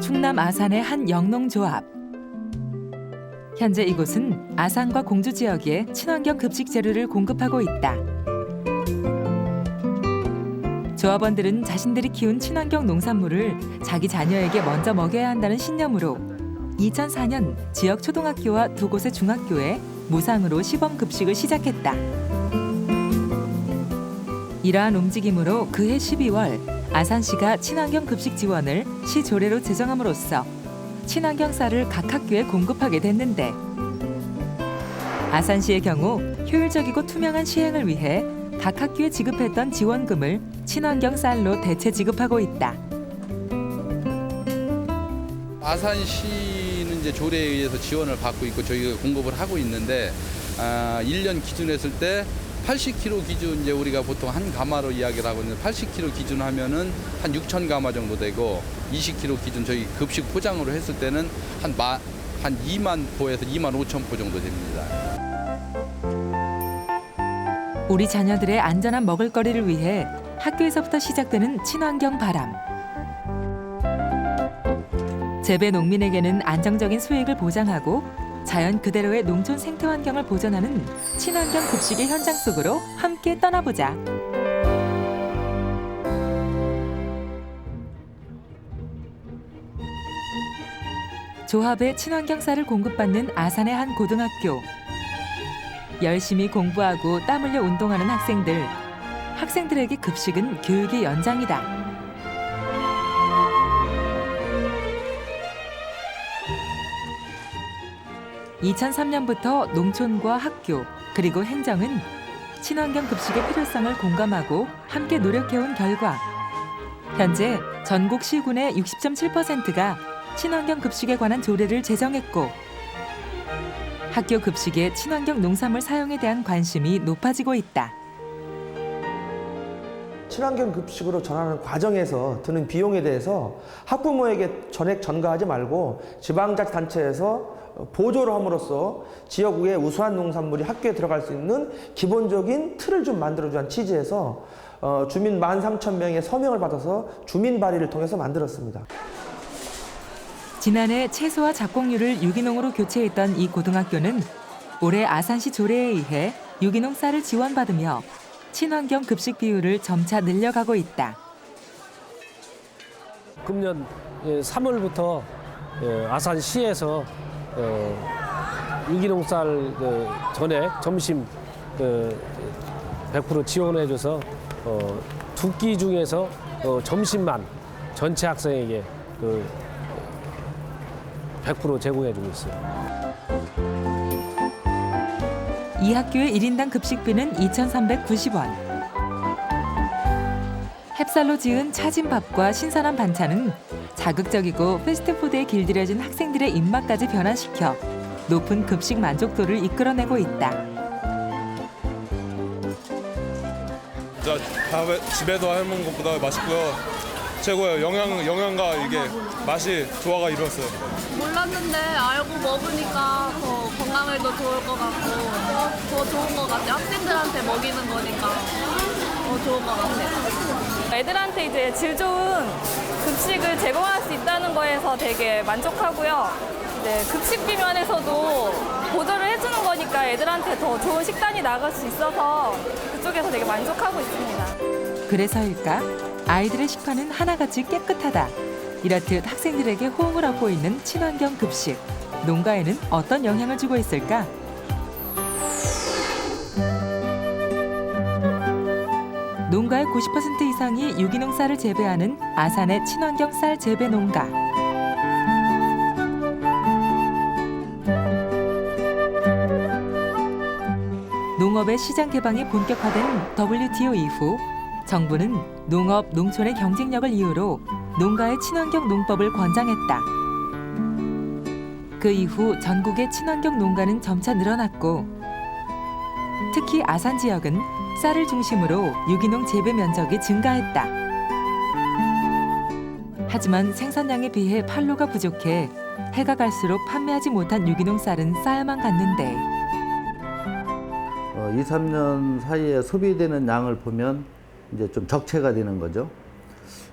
충남 아산의 한 영농조합. 현재 이곳은 아산과 공주 지역에 친환경 급식 재료를 공급하고 있다. 조합원들은 자신들이 키운 친환경 농산물을 자기 자녀에게 먼저 먹여야 한다는 신념으로 2004년 지역 초등학교와 두 곳의 중학교에 무상으로 시범 급식을 시작했다. 이러한 움직임으로 그해 12월 아산시가 친환경 급식 지원을 시 조례로 제정함으로써 친환경 쌀을 각 학교에 공급하게 됐는데, 아산시의 경우 효율적이고 투명한 시행을 위해 각 학교에 지급했던 지원금을 친환경 쌀로 대체 지급하고 있다. 아산시는 이제 조례에 의해서 지원을 받고 있고 저희가 공급을 하고 있는데 1년 기준 했을 때 80kg 기준 이제 우리가 보통 한 가마로 이야기를 하고 있는데 80kg 기준 하면은 한 6천 가마 정도 되고 20kg 기준 저희 급식 포장으로 했을 때는 한 2만 포에서 2만 5천 포 정도 됩니다. 우리 자녀들의 안전한 먹을거리를 위해 학교에서부터 시작되는 친환경 바람. 재배 농민에게는 안정적인 수익을 보장하고 자연 그대로의 농촌 생태 환경을 보존하는 친환경 급식의 현장 속으로 함께 떠나보자. 조합의 친환경 쌀을 공급받는 아산의 한 고등학교. 열심히 공부하고 땀 흘려 운동하는 학생들. 학생들에게 급식은 교육의 연장이다. (2003년부터) 농촌과 학교 그리고 행정은 친환경 급식의 필요성을 공감하고 함께 노력해온 결과 현재 전국 시군의 60.7%가 친환경 급식에 관한 조례를 제정했고, 학교 급식의 친환경 농산물 사용에 대한 관심이 높아지고 있다. 친환경 급식으로 전환하는 과정에서 드는 비용에 대해서 학부모에게 전액 전가하지 말고 지방자치단체에서 보조를 함으로써 지역의 우수한 농산물이 학교에 들어갈 수 있는 기본적인 틀을 좀 만들어주는 취지에서 주민 13,000명의 서명을 받아서 주민 발의를 통해서 만들었습니다. 지난해 채소와 잡곡류를 유기농으로 교체했던 이 고등학교는 올해 아산시 조례에 의해 유기농 쌀을 지원받으며 친환경 급식 비율을 점차 늘려가고 있다. 금년 3월부터 아산시에서 유기농 쌀 전액 점심 100% 지원해줘서 두 끼 중에서 점심만 전체 학생에게 100% 제공해주고 있어요. 이 학교의 1인당 급식비는 2,390원. 햅쌀로 지은 차진 밥과 신선한 반찬은 자극적이고 패스트푸드에 길들여진 학생들의 입맛까지 변화시켜 높은 급식 만족도를 이끌어내고 있다. 진짜 집에서 해먹는 것보다 맛있고요. 최고예요. 영양과 이게 맛이 조화가 이루었어요. 몰랐는데 알고 먹으니까 더 건강에도 좋을 것 같고 더 좋은 것 같아요. 학생들한테 먹이는 거니까 더 좋은 것 같아요. 애들한테 이제 질 좋은 급식을 제공할 수 있다는 거에서 되게 만족하고요. 이제 급식비 면에서도 보조를 해주는 거니까 애들한테 더 좋은 식단이 나갈 수 있어서 그쪽에서 되게 만족하고 있습니다. 그래서일까? 아이들의 식판은 하나같이 깨끗하다. 이렇듯 학생들에게 호응을 얻고 있는 친환경 급식. 농가에는 어떤 영향을 주고 있을까? 농가의 90% 이상이 유기농 쌀을 재배하는 아산의 친환경 쌀 재배 농가. 농업의 시장 개방이 본격화된 WTO 이후 정부는 농업, 농촌의 경쟁력을 이유로 농가의 친환경 농법을 권장했다. 그 이후 전국의 친환경 농가는 점차 늘어났고, 특히 아산 지역은 쌀을 중심으로 유기농 재배 면적이 증가했다. 하지만 생산량에 비해 판로가 부족해 해가 갈수록 판매하지 못한 유기농 쌀은 쌓여만 갔는데 2, 3년 사이에 소비되는 양을 보면 이제 좀 적체가 되는 거죠.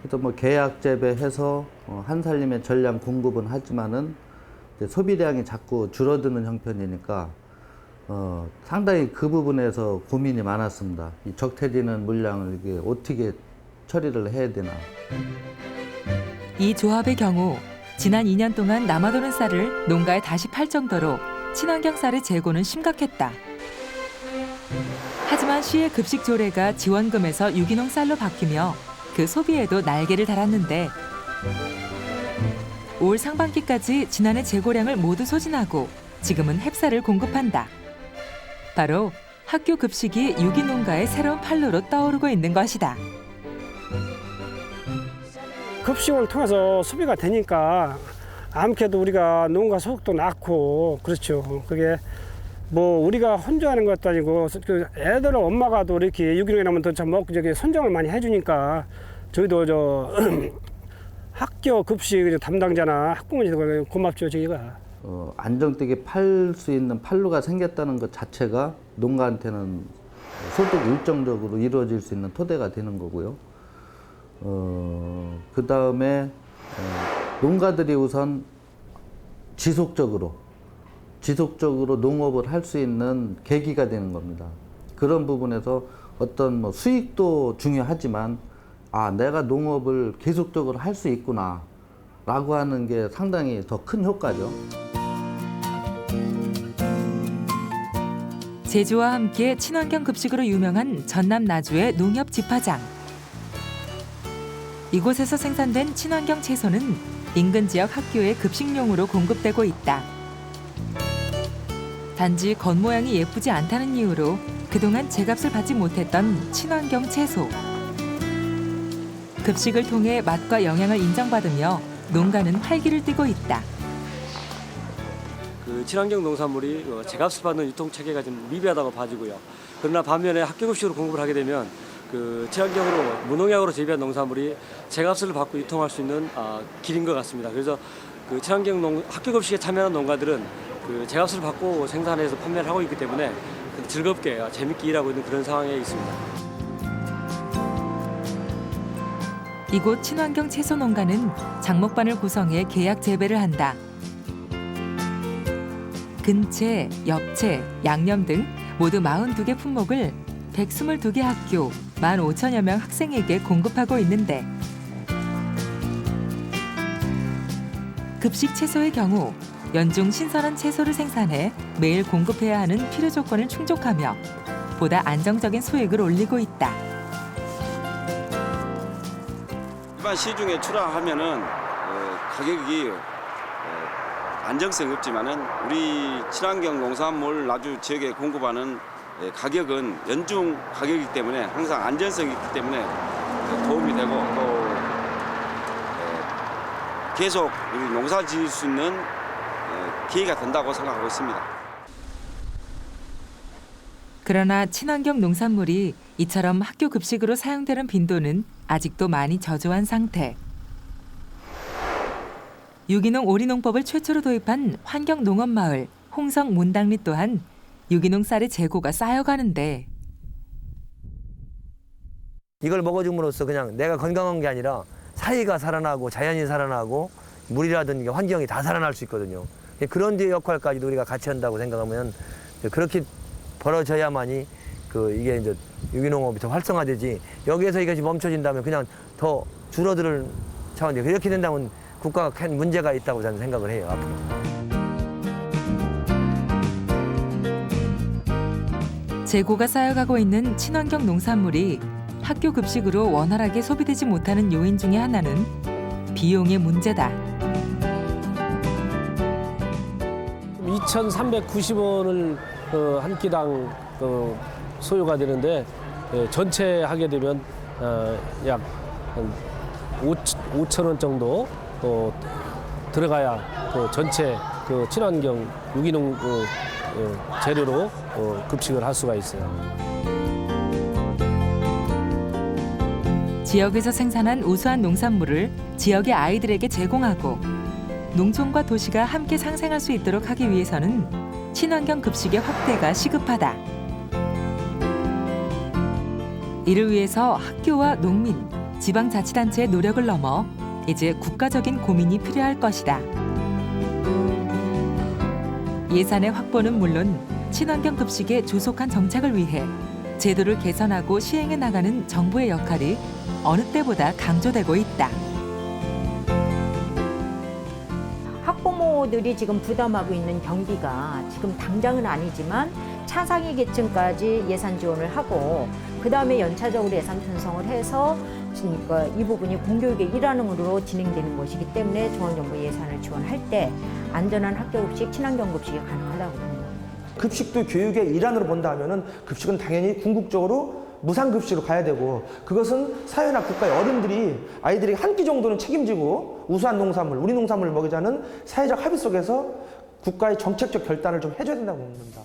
그래서 뭐 계약 재배해서 한 살림의 전량 공급은 하지만은 이제 소비량이 자꾸 줄어드는 형편이니까 상당히 그 부분에서 고민이 많았습니다. 이 적태지는 물량을 이게 어떻게 처리를 해야 되나. 이 조합의 경우 지난 2년 동안 남아도는 쌀을 농가에 다시 팔 정도로 친환경 쌀의 재고는 심각했다. 하지만 시의 급식 조례가 지원금에서 유기농 쌀로 바뀌며 그 소비에도 날개를 달았는데 올 상반기까지 지난해 재고량을 모두 소진하고 지금은 햅쌀을 공급한다. 바로 학교 급식이 유기농가의 새로운 판로로 떠오르고 있는 것이다. 급식을 통해서 소비가 되니까 아무래도 우리가 농가 소득도 낮고 그렇죠. 그게 뭐 우리가 혼자하는 것도 아니고 그 애들 엄마가도 이렇게 유기농이라면 더 참 먹고 저기 선정을 많이 해주니까 저희도 저 학교 급식 담당자나 학부모님들 고맙죠 저희가. 안정되게 팔 수 있는 판로가 생겼다는 것 자체가 농가한테는 소득 일정적으로 이루어질 수 있는 토대가 되는 거고요. 그 다음에 농가들이 우선 지속적으로 농업을 할 수 있는 계기가 되는 겁니다. 그런 부분에서 어떤 뭐 수익도 중요하지만 내가 농업을 계속적으로 할 수 있구나 라고 하는 게 상당히 더 큰 효과죠. 제주와 함께 친환경 급식으로 유명한 전남 나주의 농협 집화장. 이곳에서 생산된 친환경 채소는 인근 지역 학교에 급식용으로 공급되고 있다. 단지 겉모양이 예쁘지 않다는 이유로 그동안 제값을 받지 못했던 친환경 채소. 급식을 통해 맛과 영양을 인정받으며 농가는 활기를 띠고 있다. 그 친환경 농산물이 제값을 받는 유통 체계가 좀 미비하다고 봐지고요. 그러나 반면에 학교 급식으로 공급을 하게 되면 그 친환경으로 무농약으로 재배한 농산물이 제값을 받고 유통할 수 있는 길인 것 같습니다. 그래서 그 친환경 학교 급식에 참여하는 농가들은 그 제값을 받고 생산해서 판매를 하고 있기 때문에 즐겁게 재밌게 일하고 있는 그런 상황에 있습니다. 이곳 친환경 채소 농가는 장목반을 구성해 계약 재배를 한다. 근채, 엽채, 양념 등 모두 42개 품목을 122개 학교 15,000여 명 학생에게 공급하고 있는데 급식 채소의 경우 연중 신선한 채소를 생산해 매일 공급해야 하는 필요 조건을 충족하며 보다 안정적인 수익을 올리고 있다. 일반 시중에 출하하면은 가격이 안정성이 없지만은 우리 친환경 농산물 나주 지역에 공급하는 가격은 연중 가격이기 때문에 항상 안전성이 있기 때문에 도움이 되고 또 계속 우리 농사 지을 수 있는 기회가 된다고 생각하고 있습니다. 그러나 친환경 농산물이 이처럼 학교 급식으로 사용되는 빈도는 아직도 많이 저조한 상태. 유기농 오리농법을 최초로 도입한 환경농업마을 홍성 문당리 또한 유기농 쌀의 재고가 쌓여가는데 이걸 먹어줌으로써 그냥 내가 건강한 게 아니라 사회가 살아나고 자연이 살아나고 물이라든지 환경이 다 살아날 수 있거든요. 그런 데 역할까지도 우리가 같이 한다고 생각하면 그렇게 벌어져야만이 이게 이제 유기농업이 더 활성화되지 여기에서 이것이 멈춰진다면 그냥 더 줄어드는 차원이에요. 그렇게 된다면 국가가 큰 문제가 있다고 저는 생각을 해요. 앞으로. 재고가 쌓여가고 있는 친환경 농산물이 학교 급식으로 원활하게 소비되지 못하는 요인 중에 하나는 비용의 문제다. 2,390원을 한 끼당 소요가 되는데 전체 하게 되면 약 5,000원 정도 들어가야 전체 친환경 유기농 재료로 급식을 할 수가 있어요. 지역에서 생산한 우수한 농산물을 지역의 아이들에게 제공하고 농촌과 도시가 함께 상생할 수 있도록 하기 위해서는 친환경 급식의 확대가 시급하다. 이를 위해서 학교와 농민, 지방자치단체의 노력을 넘어 이제 국가적인 고민이 필요할 것이다. 예산의 확보는 물론 친환경 급식의 조속한 정착을 위해 제도를 개선하고 시행해 나가는 정부의 역할이 어느 때보다 강조되고 있다. 학부모들이 지금 부담하고 있는 경비가 지금 당장은 아니지만 차상위 계층까지 예산 지원을 하고 그다음에 연차적으로 예산 편성을 해서 그러니까 이 부분이 공교육의 일환으로 진행되는 것이기 때문에 중앙정부 예산을 지원할 때 안전한 학교급식, 친환경 급식이 가능하다고 봅니다. 급식도 교육의 일환으로 본다 하면은 급식은 당연히 궁극적으로 무상급식으로 가야 되고 그것은 사회나 국가의 어른들이 아이들이 한 끼 정도는 책임지고 우수한 농산물, 우리 농산물을 먹이자는 사회적 합의 속에서 국가의 정책적 결단을 좀 해줘야 된다고 봅니다.